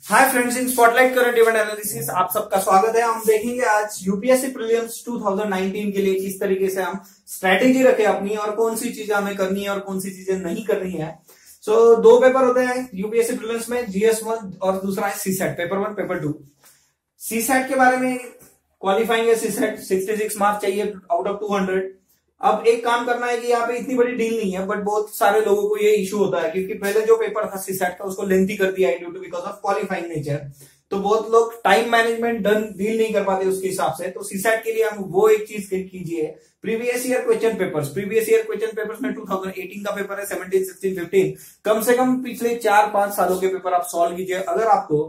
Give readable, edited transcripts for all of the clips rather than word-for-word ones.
Hi friends, इन spotlight current event analysis आप सबका स्वागत है। हम देखेंगे आज यूपीएससी प्रीलिम्स 2019 के लिए किस तरीके से हम स्ट्रेटेजी रखें अपनी और कौन सी चीजें हमें करनी है और कौन सी चीजें नहीं करनी है। दो पेपर होते हैं यूपीएससी प्रीलिम्स में, GS1 और दूसरा है सीसेट, पेपर 1 पेपर 2। सीसेट के बारे में क्वालिफाइंग है सीसेट, 66 मार्क्स चाहिए आउट ऑफ 200। अब एक काम करना है कि यहाँ पे इतनी बड़ी डील नहीं है, बट बहुत सारे लोगों को ये इशू होता है क्योंकि पहले जो पेपर था सीसेट का उसको लेंथी कर दिया है due to because of qualifying nature. तो बहुत लोग टाइम मैनेजमेंट डील नहीं कर पाते उसके हिसाब से। तो सीसेट के लिए हम वो एक चीज कीजिए, previous year question papers. Previous year question papers में 2018 का पेपर है, 17, 16, 15, कम से कम पिछले 4-5 सालों के पेपर आप सॉल्व कीजिए। अगर आपको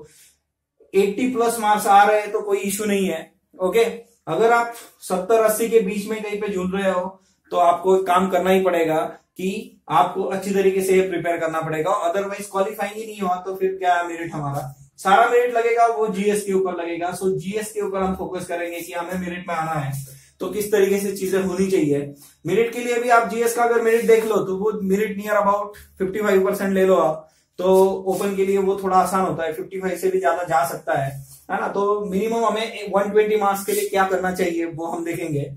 80 प्लस मार्क्स आ रहे हैं तो कोई इशू नहीं है, ओके। अगर आप 70-80 के बीच में कहीं पे झूल रहे हो तो आपको एक काम करना ही पड़ेगा कि आपको अच्छी तरीके से प्रिपेयर करना पड़ेगा। अदरवाइज क्वालिफाइंग ही नहीं हुआ तो फिर क्या मेरिट, हमारा सारा मेरिट लगेगा वो जीएस के ऊपर लगेगा। सो जीएस के ऊपर हम फोकस करेंगे कि हमें मेरिट में आना है तो किस तरीके से चीजें होनी चाहिए। मेरिट के लिए भी आप जीएस का अगर मेरिट देख लो तो वो मेरिट नियर अबाउट 55% ले लो आप, तो ओपन के लिए वो थोड़ा आसान होता है, 55 से भी ज्यादा जा सकता है ना। तो मिनिमम हमें 120 मार्क्स के लिए क्या करना चाहिए वो हम देखेंगे।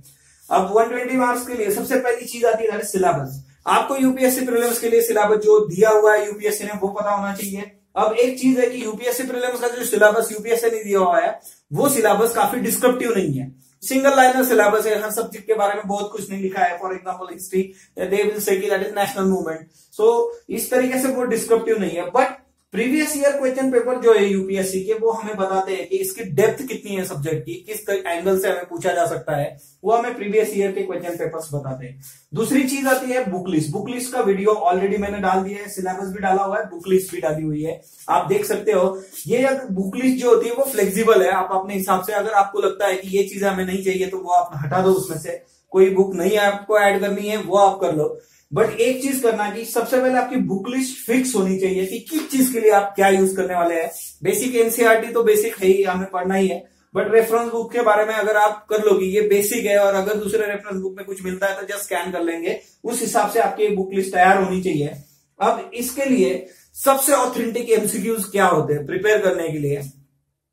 अब 120 मार्क्स के लिए सबसे पहली चीज आती है सिलेबस। आपको यूपीएससी प्रीलिम्स के लिए सिलेबस जो दिया हुआ है यूपीएससी ने वो पता होना चाहिए। अब एक चीज है कि यूपीएससी प्रीलिम्स का जो सिलेबस यूपीएससी ने दिया हुआ है वो सिलेबस काफी डिस्क्रिप्टिव नहीं है, सिंगल लाइनर सिलेबस है। हर सब्जेक्ट के बारे में बहुत कुछ नहीं लिखा है। For example history, they will say that is national movement. So इस तरीके से वो डिस्क्रिप्टिव नहीं है। But previous year question paper जो है यूपीएससी के, वो हमें बताते हैं कि इसकी डेप्थ कितनी है सब्जेक्ट की, किस एंगल से हमें पूछा जा सकता है, वो हमें प्रीवियस ईयर के क्वेश्चन पेपर्स बताते हैं। दूसरी चीज आती है बुक लिस्ट। बुक लिस्ट का वीडियो ऑलरेडी मैंने डाल दिया है, सिलेबस भी डाला हुआ है, बुक लिस्ट भी डाली हुई है, आप देख सकते हो। ये बुक लिस्ट जो होती है वो फ्लेक्सिबल है, आप अपने हिसाब से, अगर आपको लगता है कि ये चीजें हमें नहीं चाहिए तो वो आप हटा दो उसमें से, कोई बुक नहीं आपको ऐड करनी है वो आप कर लो। बट एक चीज करना कि सबसे पहले आपकी बुक लिस्ट फिक्स होनी चाहिए कि किस चीज के लिए आप क्या यूज करने वाले हैं। बेसिक एनसीईआरटी तो बेसिक है ही, हमें पढ़ना ही है, बट रेफरेंस बुक के बारे में अगर आप कर लो कि ये बेसिक है और अगर दूसरे रेफरेंस बुक में कुछ मिलता है तो जस्ट स्कैन कर लेंगे, उस हिसाब से आपकी बुक लिस्ट तैयार होनी चाहिए। अब इसके लिए सबसे ऑथेंटिक एमसीक्यूज क्या होते हैं प्रिपेयर करने के लिए,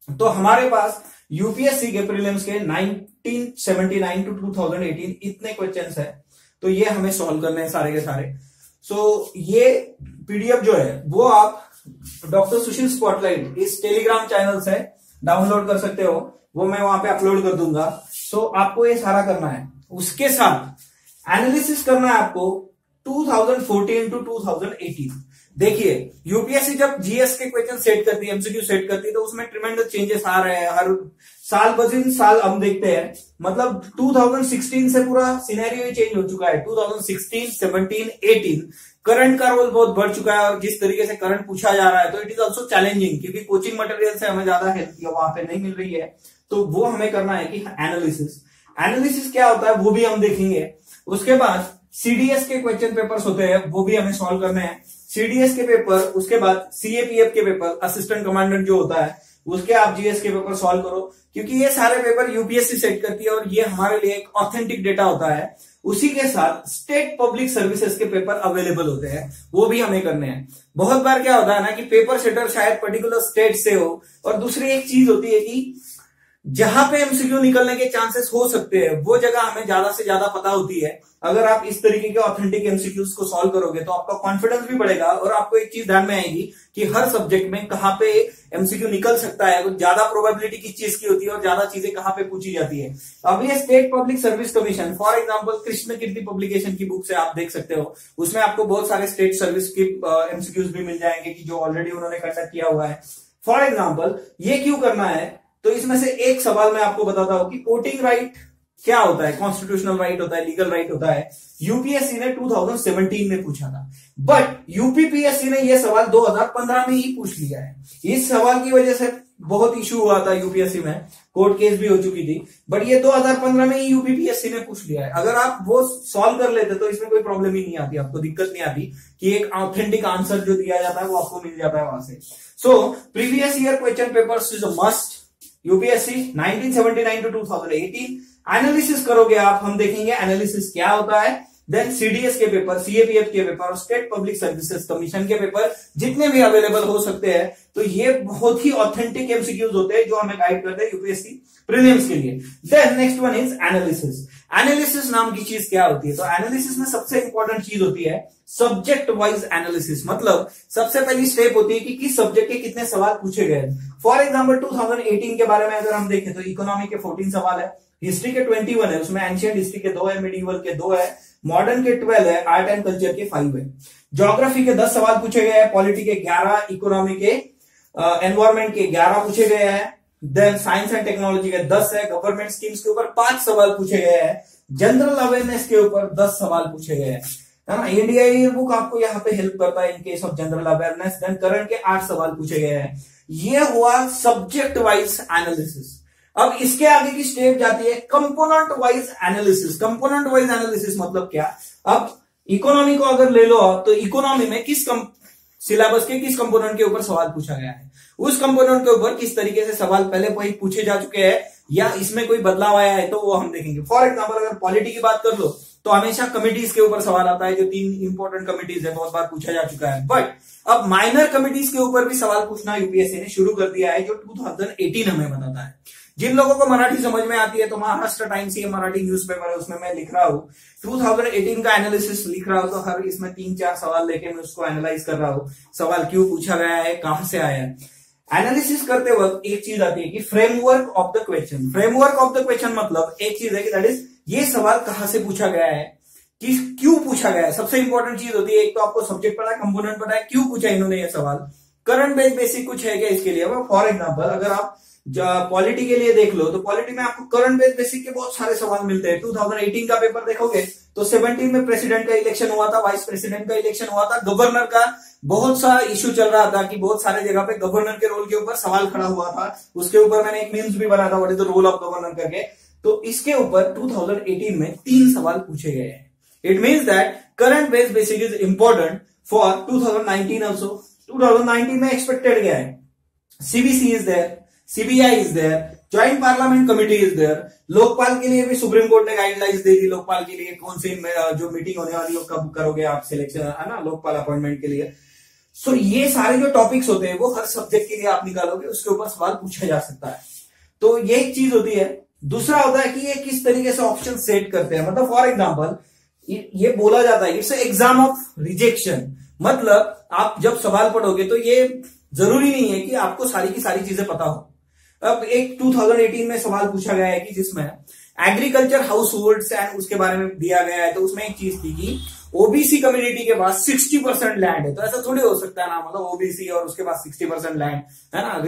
तो हमारे पास यूपीएससी के प्रीलिम्स के 1979 टू 2018 इतने क्वेश्चंस है, तो ये हमें सॉल्व करने हैं सारे के सारे। ये पीडीएफ जो है वो आप डॉक्टर सुशील स्पॉटलाइट इस टेलीग्राम चैनल से डाउनलोड कर सकते हो, वो मैं वहां पे अपलोड कर दूंगा। आपको ये सारा करना है। उसके साथ एनालिसिस करना है आपको 2014 टू 2018। देखिए यूपीएससी जब जीएस के क्वेश्चन सेट करती है, एमसीक्यू सेट करती है, तो उसमें ट्रिमेंडस चेंजेस आ रहे हैं हर साल बजिन साल हम देखते हैं। मतलब 2016 से पूरा सिनेरियो ही चेंज हो चुका है। 2016, 17, 18 करंट का रोल बहुत बढ़ चुका है और जिस तरीके से करंट पूछा जा रहा है तो इट इज ऑल्सो चैलेंजिंग, क्योंकि कोचिंग मटेरियल से हमें ज्यादा हेल्प वहां पे नहीं मिल रही है। तो वो हमें करना है कि एनालिसिस क्या होता है वो भी हम देखेंगे। उसके बाद सीडीएस के क्वेश्चन पेपर्स होते हैं, वो भी हमें सॉल्व करने हैं, सीडीएस के पेपर। उसके बाद सीएपीएफ के पेपर, असिस्टेंट कमांडेंट जो होता है उसके आप जीएस के पेपर सॉल्व करो, क्योंकि ये सारे पेपर यूपीएससी सेट करती है और ये हमारे लिए एक ऑथेंटिक डेटा होता है। उसी के साथ स्टेट पब्लिक सर्विसेज के पेपर अवेलेबल होते हैं, वो भी हमें करने हैं। बहुत बार क्या होता है ना कि पेपर सेटर शायद पर्टिकुलर स्टेट से हो, और दूसरी एक चीज होती है कि जहां पे एमसीक्यू निकलने के चांसेस हो सकते हैं वो जगह हमें ज्यादा से ज्यादा पता होती है। अगर आप इस तरीके के ऑथेंटिक एमसीक्यूज को सॉल्व करोगे तो आपका कॉन्फिडेंस भी बढ़ेगा और आपको एक चीज ध्यान में आएगी कि हर सब्जेक्ट में कहां पे एमसीक्यू निकल सकता है, तो ज्यादा प्रोबेबिलिटी किस चीज की होती है और ज्यादा चीजें कहां पे पूछी जाती है। अब ये state public service commission, for example Krishna Kirti publication की बुक से आप देख सकते हो, उसमें आपको बहुत सारे स्टेट सर्विस के एमसीक्यूज भी मिल जाएंगे कि जो ऑलरेडी उन्होंने कंडक्ट किया हुआ है। फॉर एग्जाम्पल ये क्यों करना है, तो इसमें से एक सवाल मैं आपको बताता हूं कि वोटिंग राइट क्या होता है। कॉन्स्टिट्यूशनल राइट होता है, लीगल राइट होता है। यूपीएससी ने 2017 में पूछा था, बट यूपीपीएससी ने यह सवाल 2015 में ही पूछ लिया है। इस सवाल की वजह से बहुत इशू हुआ था यूपीएससी में, कोर्ट केस भी हो चुकी थी, बट ये 2015 में ही यूपीपीएससी ने पूछ लिया है। अगर आप वो सॉल्व कर लेते तो इसमें कोई प्रॉब्लम ही नहीं आती, आपको दिक्कत नहीं आती कि एक ऑथेंटिक आंसर जो दिया जाता है वो आपको मिल जाता है वहां से। Previous year question papers is a must. UPSC 1979 to 2018 analysis करोगे आप, हम देखेंगे एनालिसिस क्या होता है, देन सीडीएस के पेपर, सीएपीएफ के पेपर और स्टेट पब्लिक सर्विसेज कमीशन के पेपर जितने भी अवेलेबल हो सकते हैं। तो ये बहुत ही ऑथेंटिक एमसीक्यूज होते हैं जो हमें गाइड करते हैं यूपीएससी प्रीलिम्स के लिए। Then next one is analysis. Analysis नाम की चीज क्या होती है? तो एनालिसिस में सबसे इंपॉर्टेंट चीज होती है सब्जेक्ट वाइज एनालिसिस। मतलब सबसे पहली स्टेप होती है कि किस सब्जेक्ट के कितने सवाल पूछे गए। फॉर एग्जांपल 2018 के बारे में अगर हम देखें तो इकोनॉमी के 14 सवाल है, हिस्ट्री के 21 है, उसमें एंशिएंट हिस्ट्री के 2 है, मिडिवल के 2 है, मॉडर्न के 12 है, आर्ट एंड कल्चर के 5 है, ज्योग्राफी के 10 सवाल पूछे गए हैं, पॉलिटी के 11, इकोनॉमी के एनवायरमेंट के 11 पूछे गए हैं, देन साइंस एंड टेक्नोलॉजी के 10 है, गवर्नमेंट स्कीम्स के ऊपर 5 सवाल पूछे गए हैं, जनरल अवेयरनेस के ऊपर 10 सवाल पूछे गए हैं, है ना। इंडिया ईयर बुक आपको यहाँ पे हेल्प करता है in case of general awareness. Then current के 8 सवाल पूछे गए हैं। ये हुआ सब्जेक्ट वाइज एनालिसिस। अब इसके आगे की स्टेप जाती है component wise analysis. Component wise analysis मतलब क्या? अब इकोनॉमी को अगर ले लो तो इकोनॉमी में किस सिलेबस के किस कंपोनेंट के ऊपर सवाल पूछा गया है, उस कंपोनेंट के ऊपर किस तरीके से सवाल पहले वही पूछे जा चुके हैं या इसमें कोई बदलाव आया है, तो वो हम देखेंगे। फॉर एग्जांपल अगर पॉलिटी की बात कर लो तो हमेशा कमिटीज के ऊपर सवाल आता है, जो 3 इंपॉर्टेंट कमिटीज है, बहुत बार पूछा जा चुका है। बट अब माइनर कमिटीज के ऊपर भी सवाल पूछना यूपीएससी ने शुरू कर दिया है, जो 2018 हमें बताता है। जिन लोगों को मराठी समझ में आती है तो महाराष्ट्र टाइम्स ये मराठी न्यूज़पेपर है, उसमें मैं लिख रहा हूँ 2018 का एनालिसिस लिख रहा हूँ, तो हर इसमें 3-4 सवाल लेके मैं उसको एनालाइज कर रहा हूँ, सवाल क्यों पूछा गया है, कहां से आया है। एनालिसिस करते वक्त एक चीज आती है कि framework of the question. Framework of the question मतलब एक चीज है कि दैट इज ये सवाल कहां से पूछा गया है, किस क्यों पूछा गया है। सबसे इंपॉर्टेंट चीज होती है, एक तो आपको सब्जेक्ट पता है, कंपोनेंट पता है, क्यों पूछा इन्होंने ये सवाल, करंट बेस बेसिक कुछ है क्या इसके लिए। फॉर एग्जाम्पल अगर आप पॉलिटी के लिए देख लो तो पॉलिटी में आपको करंट बेस बेसिक के बहुत सारे सवाल मिलते हैं। 2018 का पेपर देखोगे तो 17 में प्रेसिडेंट का इलेक्शन हुआ था, वाइस प्रेसिडेंट का इलेक्शन हुआ था, गवर्नर का बहुत सा इश्यू चल रहा था कि बहुत सारे जगह पे गवर्नर के रोल के ऊपर सवाल खड़ा हुआ था। उसके ऊपर मैंने एक मीम्स भी बनाया था, what is the role of governor करके। तो इसके ऊपर 2018 में 3 सवाल पूछे गए हैं। It means that current base basic is important for 2019 also. 2019 में एक्सपेक्टेड क्या है, CBC is there, CBI is there, joint parliament committee is there. Lokpal के लिए भी सुप्रीम कोर्ट ने गाइडलाइंस दे दी, लोकपाल के लिए कौन सी जो मीटिंग होने वाली है कब करोगे आप सिलेक्शन, है ना, लोकपाल अपॉइंटमेंट के लिए। सो ये सारे जो टॉपिक्स होते हैं वो हर सब्जेक्ट के लिए आप निकालोगे, उसके ऊपर सवाल पूछा जा सकता है। तो ये एक चीज होती है। दूसरा होता है कि ये किस तरीके से ऑप्शन सेट करते हैं। मतलब फॉर एग्जाम्पल ये बोला जाता है इट्स एग्जाम ऑफ रिजेक्शन। मतलब आप जब सवाल पढ़ोगे तो ये जरूरी नहीं है कि आपको सारी की सारी चीजें पता हो। अब एक 2018 में सवाल पूछा गया है कि जिसमें एग्रीकल्चर हाउस होल्ड्स एंड उसके बारे में दिया गया है, तो उसमें एक चीज थी कि ओबीसी कम्युनिटी के पास 60% लैंड है। तो ऐसा थोड़ी हो सकता है ना, मतलब ओबीसी और उसके पास 60% लैंड है ना,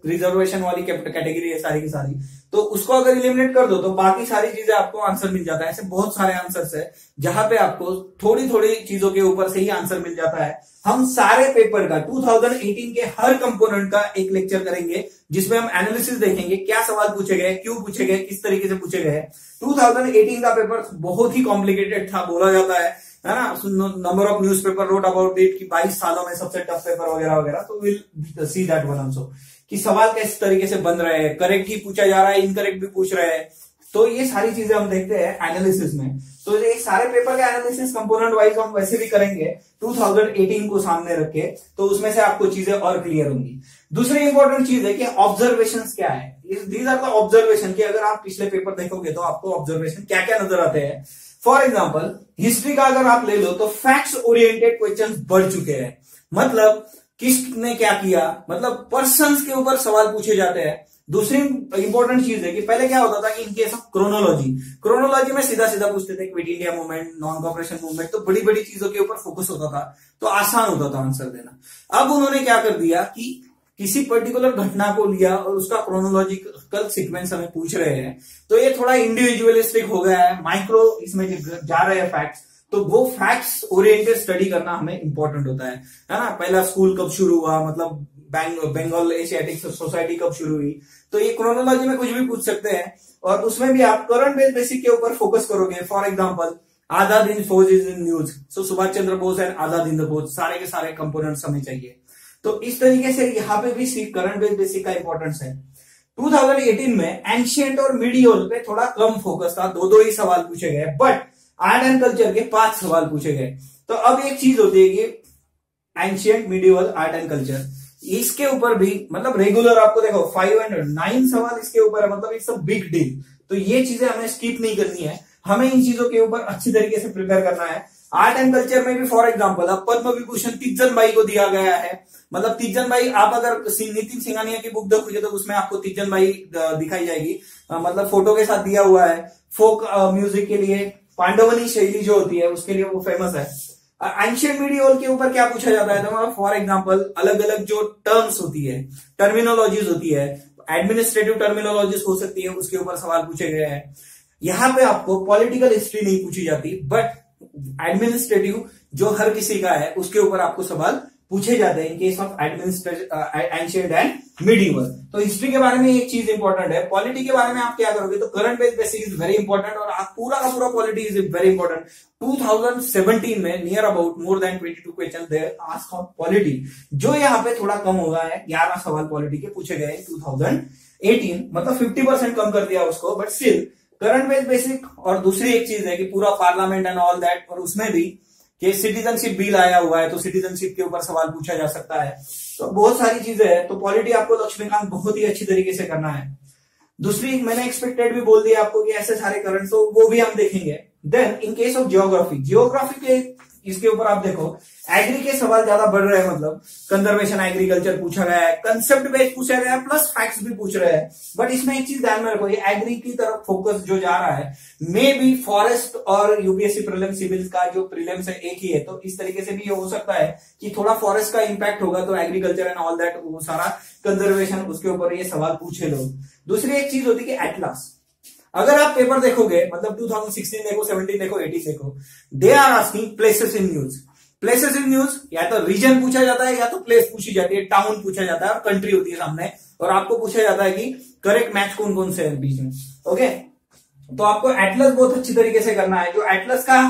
रिजर्वेशन वाली कैटेगरी है सारी की सारी। तो उसको अगर इलिमिनेट कर दो तो बाकी सारी चीजें आपको आंसर मिल जाता है। ऐसे बहुत सारे आंसर्स है जहां पे आपको थोड़ी थोड़ी चीजों के ऊपर से ही आंसर मिल जाता है। हम सारे पेपर का 2018 के हर कंपोनेंट का एक लेक्चर करेंगे जिसमें हम एनालिसिस देखेंगे, क्या सवाल पूछे गए, क्यों पूछे गए, किस तरीके से पूछे गए। 2018 का पेपर बहुत ही कॉम्प्लिकेटेड था बोला जाता है ना। Number of newspaper wrote about it कि 22 सालों में सबसे टफ पेपर वगैरह वगैरह। तो will see that one also कि सवाल किस तरीके से बन रहे हैं, करेक्ट ही पूछा जा रहा है, इनकरेक्ट भी पूछ रहे हैं। तो ये सारी चीजें हम देखते हैं एनालिसिस में। तो ये सारे पेपर का एनालिसिस कंपोनेंट वाइज हम वैसे भी करेंगे 2018 को सामने रख के, तो उसमें से आपको चीजें और क्लियर होंगी। दूसरी इंपॉर्टेंट चीज है कि ऑब्जर्वेशंस क्या है। दीज आर द ऑब्जर्वेशन कि अगर आप पिछले पेपर देखोगे तो आपको ऑब्जर्वेशन क्या क्या नजर आते हैं। फॉर एग्जाम्पल हिस्ट्री का अगर आप ले लो तो फैक्ट्स ओरिएंटेड क्वेश्चंस बढ़ चुके हैं। मतलब किसने क्या किया, मतलब पर्संस के ऊपर सवाल पूछे जाते हैं। दूसरी इंपॉर्टेंट चीज है कि पहले क्या होता था कि इन केस ऑफ क्रोनोलॉजी में सीधा सीधा पूछते थे, quit India movement, non cooperation movement, तो बड़ी बड़ी चीजों के ऊपर फोकस होता था, तो आसान होता था आंसर देना। अब उन्होंने क्या कर दिया कि किसी पर्टिकुलर घटना को लिया और उसका क्रोनोलॉजिकल सीक्वेंस हमें पूछ रहे हैं, तो ये थोड़ा इंडिविजुअलिस्टिक हो गया है, माइक्रो इसमें जा रहे हैं फैक्ट्स। तो वो फैक्ट्स ओरिएंटेड स्टडी करना हमें इंपॉर्टेंट होता है ना। पहला स्कूल कब शुरू हुआ, मतलब बंगाल एशियाटिक सोसाइटी कब शुरू हुई, तो ये क्रोनोलॉजी में कुछ भी पूछ सकते हैं। और उसमें भी आप करंट बेसिक के ऊपर फोकस करोगे। For example Azad Hind Fauj is in news, so Subhash Chandra Bose and Azad Hind Fauj, सारे के सारे कंपोनेंट्स हमें चाहिए। तो इस तरीके से यहाँ पे भी करंट बेसिक का इंपॉर्टेंस है। 2018 में एंशिएंट और मिडियोल पे थोड़ा कम फोकस था, 2-2 ही सवाल पूछे गए। बट आर्ट एंड कल्चर के 5 सवाल पूछे गए। तो अब एक चीज होती है कि ancient medieval art and culture, इसके ऊपर भी मतलब रेगुलर आपको देखो 509 सवाल इसके ऊपर है, मतलब इट्स अ बिग डील। तो ये चीजें हमें स्किप नहीं करनी है, हमें इन चीजों के ऊपर अच्छी तरीके से प्रिपेयर करना है। आर्ट एंड कल्चर में भी फॉर एग्जांपल अब पद्म विभूषण तिग्जन भाई को दिया गया है, मतलब तिग्जन भाई आप अगर नितिन सिंघानिया की बुक देखोगे तो उसमें आपको तिग्जन भाई दिखाई जाएगी, मतलब फोटो के साथ दिया हुआ है। फोक म्यूजिक के लिए पांडवनी शैली जो होती है उसके लिए वो फेमस है। एंशियंट मिडिवल के ऊपर क्या पूछा जाता है, तो फॉर एग्जांपल अलग अलग जो टर्म्स होती है, टर्मिनोलॉजीज होती है, एडमिनिस्ट्रेटिव टर्मिनोलॉजीज हो सकती है, उसके ऊपर सवाल पूछे गए हैं। यहां पे आपको पॉलिटिकल हिस्ट्री नहीं पूछी जाती, बट एडमिनिस्ट्रेटिव जो हर किसी का है उसके ऊपर आपको सवाल पूछे जाते हैं इन case of ancient and medieval. तो हिस्ट्री के बारे में एक चीज इंपॉर्टेंट है, पॉलिटी के बारे में आप क्या करोगे, तो current basic is very important, और आप पूरा का पूरा पॉलिटी इज वेरी इंपॉर्टेंट। 2017 में near about more than 22 question there asked on polity, जो यहाँ पे थोड़ा कम हो गया है, 11 सवाल पॉलिटी के पूछे गए 2018, मतलब 50% कम कर दिया उसको, बट स्टिल करंट बेसिक। और दूसरी एक चीज है कि पूरा पार्लियामेंट एंड ऑल दैट, और उसमें भी कि सिटीजनशिप बिल आया हुआ है तो सिटीजनशिप के ऊपर सवाल पूछा जा सकता है। तो बहुत सारी चीजें हैं, तो पॉलिटी आपको लक्ष्मीकांत बहुत ही अच्छी तरीके से करना है। दूसरी मैंने एक्सपेक्टेड भी बोल दिया आपको कि ऐसे सारे करंट, तो वो भी हम देखेंगे। Then in case of geography के इसके ऊपर आप देखो एग्री के सवाल ज्यादा बढ़ रहे हैं, मतलब कंजर्वेशन एग्रीकल्चर पूछा गया है, कंसेप्ट बेस्ड पूछा गया है, प्लस फैक्ट्स भी पूछ रहे हैं। बट इसमें एक चीज ध्यान में रखो, ये एग्री की तरफ फोकस जो जा रहा है, मे बी फॉरेस्ट और यूपीएससी प्रीलिम्स सिविल का जो प्रीलिम्स है एक ही है, तो इस तरीके से भी ये हो सकता है कि थोड़ा फॉरेस्ट का इंपैक्ट होगा, तो एग्रीकल्चर एंड ऑल दैट वो सारा कंजर्वेशन उसके ऊपर ये सवाल पूछे लोग। दूसरी एक चीज होती है कि एटलास, अगर आप पेपर देखोगे, मतलब 2016 देखो, 17 देखो, 18 देखो, they are asking places in news. Places in news या तो रीजन पूछा जाता है, या तो प्लेस पूछी जाती है, टाउन पूछा जाता है, और कंट्री होती है सामने, और आपको पूछा जाता है कि करेक्ट मैच कौन कौन से है बीच में। ओके, तो आपको एटलस बहुत अच्छी तरीके से करना है। जो एटलस का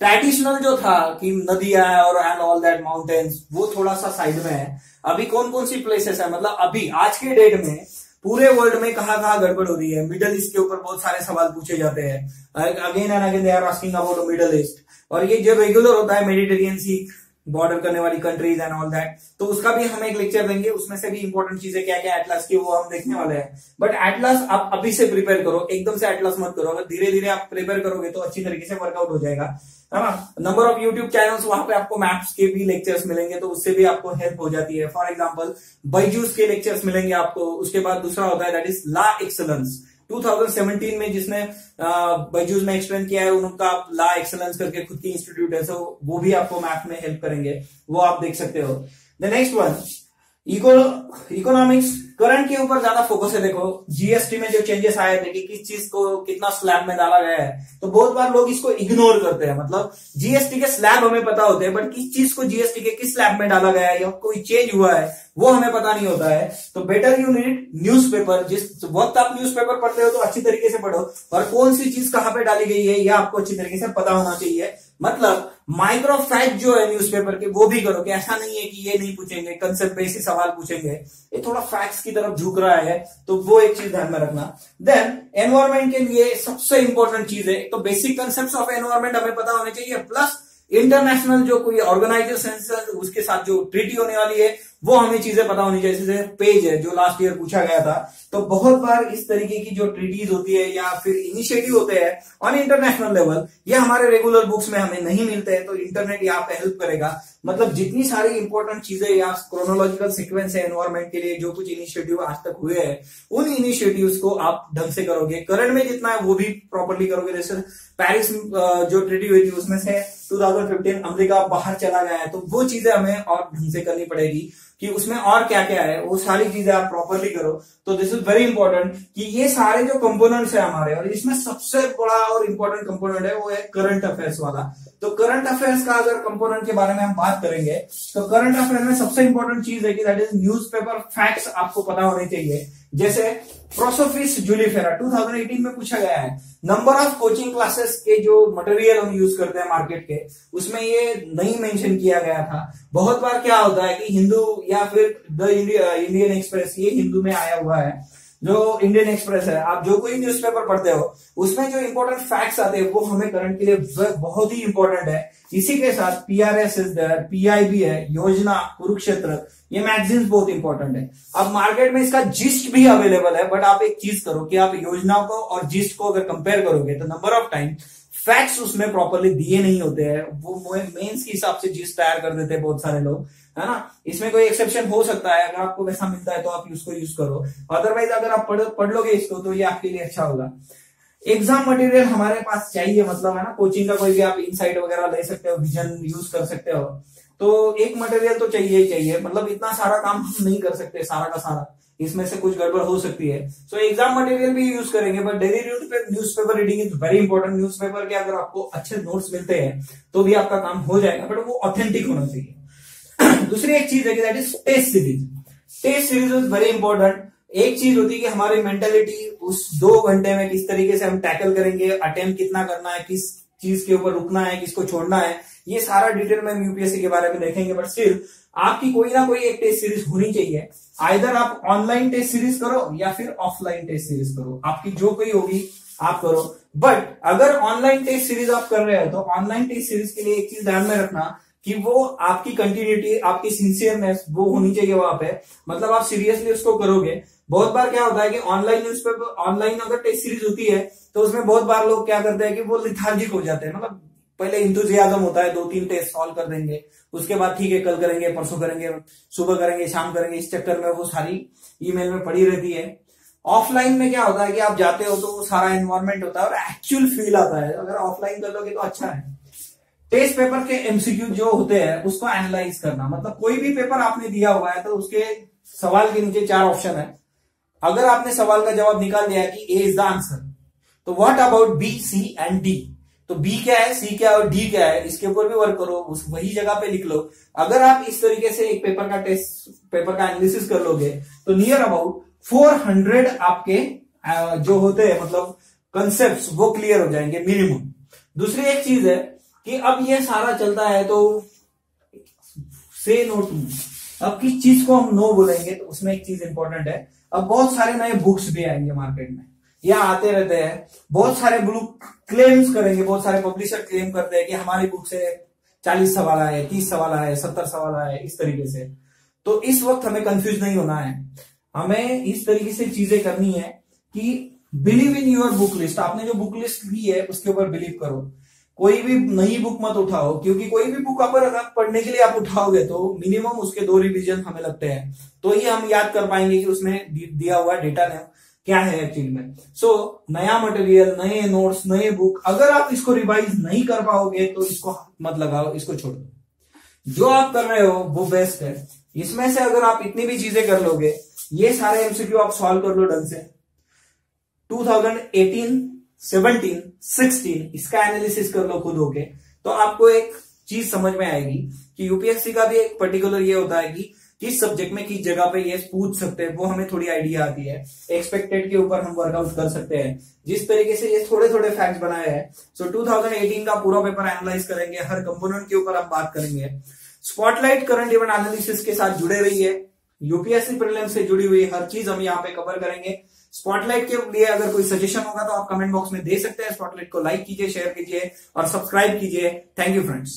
ट्रेडिशनल जो था कि नदियां और एंड ऑल दैट माउंटेन्स, वो थोड़ा सा साइड में है। अभी कौन कौन सी प्लेसेस है, मतलब अभी आज के डेट में पूरे वर्ल्ड में कहां कहां गड़बड़ हो रही है। मिडल ईस्ट के ऊपर बहुत सारे सवाल पूछे जाते हैं, again and again they are asking about Middle East. और ये जो रेगुलर होता है मेडिटेरियन सी बॉर्डर करने वाली कंट्रीज एंड ऑल दैट, तो उसका भी हम एक लेक्चर देंगे, उसमें से भी इंपॉर्टेंट चीजें क्या क्या एटलस की वो हम देखने वाले हैं। बट एटलस आप अभी से प्रिपेयर करो, एकदम से एटलस मत करो, अगर धीरे धीरे आप प्रिपेयर करोगे तो अच्छी तरीके से वर्कआउट हो जाएगा, है ना। नंबर ऑफ यूट्यूब चैनल्स, वहां पे आपको मैथ्स के भी लेक्चर्स मिलेंगे, तो उससे भी आपको हेल्प हो जाती है। फॉर एग्जांपल बायजूस के लेक्चर्स मिलेंगे आपको। उसके बाद दूसरा होता है दैट इज लॉ एक्सेलेंस। 2017 में जिसने बायजूस में एक्सप्लेन किया है, उनका लॉ एक्सेलेंस करके खुद की इंस्टीट्यूट है, सो वो भी आपको मैथ में हेल्प करेंगे, वो आप देख सकते हो। The next one economics, current के ऊपर ज्यादा फोकस है। देखो जीएसटी में जो चेंजेस आए थे कि किस चीज को कितना स्लैब में डाला गया है, तो बहुत बार लोग इसको इग्नोर करते हैं। मतलब जीएसटी के स्लैब हमें पता होते हैं, बट किस चीज को जीएसटी के किस स्लैब में डाला गया है या कोई चेंज हुआ है वो हमें पता नहीं होता है। तो बेटर यू नीड न्यूज़पेपर, जिस वक्त आप न्यूज़पेपर पढ़ते हो तो अच्छी तरीके से पढ़ो, और कौन सी चीज कहां पे डाली गई है यह आपको अच्छी तरीके से पता होना चाहिए। मतलब माइक्रो फैक्ट जो है न्यूज़पेपर के वो भी करो, कि ऐसा नहीं है कि ये नहीं पूछेंगे, कंसेप्ट बेसिस सवाल पूछेंगे, ये थोड़ा फैक्ट्स की तरफ झुक रहा है, तो वो एक चीज ध्यान में रखना। देन एनवायरमेंट के लिए सबसे इंपॉर्टेंट चीज है, तो बेसिक कंसेप्ट ऑफ एनवायरमेंट हमें पता होने चाहिए, प्लस इंटरनेशनल जो कोई ऑर्गेनाइजेशन उसके साथ जो ट्रीटी होने वाली है वो हमें चीजें पता होनी चाहिए। जैसे पेज है जो लास्ट ईयर पूछा गया था, तो बहुत बार इस तरीके की जो ट्रीटीज होती है या फिर इनिशिएटिव होते हैं ऑन इंटरनेशनल लेवल, ये हमारे रेगुलर बुक्स में हमें नहीं मिलते हैं, तो इंटरनेट यहाँ पे हेल्प करेगा। मतलब जितनी सारी इंपॉर्टेंट चीजें या क्रोनोलॉजिकल सीक्वेंस है एनवायरमेंट के लिए, जो कुछ इनिशिएटिव आज तक हुए हैं, उन इनिशिएटिव्स को आप ढंग से करोगे, करंट में जितना है वो भी प्रॉपर्ली करोगे। जैसे पेरिस जो ट्रीटी हुई थी उसमें से 2015 अमेरिका बाहर चला गया है, तो वो चीजें हमें और ढंग से करनी पड़ेगी कि उसमें और क्या क्या है, वो सारी चीजें आप प्रॉपर्ली करो। तो दिस इज वेरी इंपॉर्टेंट कि ये सारे जो कंपोनेंट्स है हमारे, और इसमें सबसे बड़ा और इंपॉर्टेंट कंपोनेंट है वो है करंट अफेयर्स वाला। तो करंट अफेयर्स का अगर कंपोनेंट के बारे में हम बात करेंगे, तो करंट अफेयर में सबसे इंपॉर्टेंट चीज है कि दैट इज न्यूज़पेपर फैक्ट्स आपको पता होने चाहिए। जैसे प्रोसोफिस जूलीफेरा 2018 में पूछा गया है। नंबर ऑफ कोचिंग क्लासेस के जो मटेरियल हम यूज करते हैं मार्केट के, उसमें ये नहीं मेंशन किया गया था। बहुत बार क्या होता है कि हिंदू या फिर द इंडियन एक्सप्रेस, ये हिंदू में आया हुआ है, जो इंडियन एक्सप्रेस है, आप जो कोई न्यूज़पेपर पढ़ते हो उसमें जो इंपॉर्टेंट फैक्ट्स आते हैं वो हमें करंट के लिए बहुत ही इंपॉर्टेंट है। इसी के साथ PRS इज देयर, PIB है, योजना, कुरुक्षेत्र, ये मैगजीन्स बहुत इंपॉर्टेंट है। अब मार्केट में इसका जिस्ट भी अवेलेबल है, बट आप एक चीज करो कि आप योजना को और जिस्ट को अगर कंपेयर करोगे तो नंबर ऑफ टाइम फैक्ट्स उसमें प्रॉपरली दिए नहीं होते हैं। वो मेंस के हिसाब से जिस्ट तैयार कर देते हैं बहुत सारे लोग, है ना। इसमें कोई एक्सेप्शन हो सकता है, अगर आपको वैसा मिलता है तो आप उसको यूज करो, अदरवाइज अगर आप पढ़ लोगे इसको तो ये आपके लिए अच्छा होगा। एग्जाम मटेरियल हमारे पास चाहिए, मतलब है ना, कोचिंग का कोई भी आप इनसाइट वगैरह ले सकते हो, विजन यूज कर सकते हो, तो एक मटेरियल तो चाहिए ही चाहिए। मतलब इतना सारा काम हम नहीं कर सकते सारा का सारा, इसमें से कुछ गड़बड़ हो सकती है। सो एग्जाम मटेरियल भी यूज करेंगे, but daily newspaper reading is very important. Newspaper के अगर आपको अच्छे नोट्स मिलते हैं तो भी आपका काम हो जाएगा, बट वो ऑथेंटिक होना चाहिए। दूसरी एक चीज है कि that is test series. Test series is very important. एक चीज होती है कि हमारी मेंटेलिटी उस 2 घंटे में किस तरीके से हम टैकल करेंगे, अटेम्प्ट कितना करना है, किस चीज के ऊपर रुकना है, किसको छोड़ना है, ये सारा डिटेल में यूपीएससी के बारे में देखेंगे। बट स्टिल आपकी कोई ना कोई एक टेस्ट सीरीज होनी चाहिए। आइदर आप ऑनलाइन टेस्ट सीरीज करो या फिर ऑफलाइन टेस्ट सीरीज करो, आपकी जो कोई होगी आप करो। बट अगर ऑनलाइन टेस्ट सीरीज आप कर रहे हो तो ऑनलाइन टेस्ट सीरीज के लिए एक चीज ध्यान में रखना कि वो आपकी कंटिन्यूटी, आपकी सिंसियरनेस वो होनी चाहिए वहां पे, मतलब आप सीरियसली उसको करोगे। बहुत बार क्या होता है कि ऑनलाइन न्यूज़पेपर, ऑनलाइन अगर टेस्ट सीरीज होती है तो उसमें बहुत बार लोग क्या करते हैं कि वो लिथार्जिक हो जाते हैं। मतलब पहले इंथुजियाज्म होता है, 2-3 टेस्ट सॉल्व कर देंगे, उसके बाद ठीक है कल करेंगे, परसों करेंगे, सुबह करेंगे, शाम करेंगे, इस चक्कर में वो सारी ईमेल में पड़ी रहती है। ऑफलाइन में क्या होता है कि आप जाते हो तो वो सारा एनवायरमेंट होता है और एक्चुअल फील आता है। अगर ऑफलाइन कर लोगे तो अच्छा है। टेस्ट पेपर के MCQ जो होते हैं उसको एनालाइज करना, मतलब कोई भी पेपर आपने दिया हुआ है तो उसके सवाल के नीचे 4 ऑप्शन है। अगर आपने सवाल का जवाब निकाल दिया कि ए इज द आंसर, तो what about B, C and D? तो B क्या है, C क्या है और D क्या है, इसके ऊपर भी वर्क करो, उस वही जगह पे लिख लो। अगर आप इस तरीके से एक पेपर का एनालिसिस कर लोगे तो नियर अबाउट 400 आपके जो होते हैं मतलब कंसेप्ट वो क्लियर हो जाएंगे मिनिमम। दूसरी एक चीज है कि अब ये सारा चलता है तो से नो टू, अब किस चीज को हम नो बोलेंगे तो उसमें एक चीज इंपॉर्टेंट है। अब बहुत सारे नए बुक्स भी आएंगे मार्केट में, या आते रहते हैं, बहुत सारे बुक क्लेम्स करेंगे, बहुत सारे पब्लिशर क्लेम करते हैं कि हमारी बुक से 40 सवाल आए, 30 सवाल आए, 70 सवाल आए, इस तरीके से। तो इस वक्त हमें कंफ्यूज नहीं होना है, हमें इस तरीके से चीजें करनी है कि believe in your book list. आपने जो बुक लिस्ट ली है उसके ऊपर बिलीव करो। कोई भी नई बुक मत उठाओ, क्योंकि कोई भी बुक अगर पढ़ने के लिए आप उठाओगे तो मिनिमम उसके 2 रिवीजन हमें लगते हैं, तो ही हम याद कर पाएंगे कि उसमें दिया हुआ डेटा क्या है एक्चुअली में। सो नया मटेरियल, नए नोट्स, नए बुक, अगर आप इसको रिवाइज नहीं कर पाओगे तो इसको मत लगाओ, इसको छोड़ दो। जो आप कर रहे हो वो बेस्ट है। इसमें से अगर आप इतनी भी चीजें कर लोगे, ये सारे MCQ आप सॉल्व कर लो ढंग से, 2018, 17, 16 इसका एनालिसिस कर लो खुद होके, तो आपको एक चीज समझ में आएगी कि यूपीएससी का भी एक पर्टिकुलर ये होता है कि किस सब्जेक्ट में किस जगह पे ये पूछ सकते हैं, वो हमें थोड़ी आइडिया आती है। एक्सपेक्टेड के ऊपर हम वर्कआउट कर सकते हैं जिस तरीके से ये थोड़े थोड़े फैक्ट्स बनाए हैं। सो 2018 का पूरा पेपर एनालाइज करेंगे, हर कंपोनेंट के ऊपर हम बात करेंगे। स्पॉटलाइट करंट इवेंट एनालिसिस के साथ जुड़े रहिए, यूपीएससी प्रीलिम्स से जुड़ी हुई हर चीज हम यहाँ पे कवर करेंगे। स्पॉटलाइट के लिए अगर कोई सजेशन होगा तो आप कमेंट बॉक्स में दे सकते हैं। स्पॉटलाइट को लाइक कीजिए, शेयर कीजिए और सब्सक्राइब कीजिए। Thank you friends.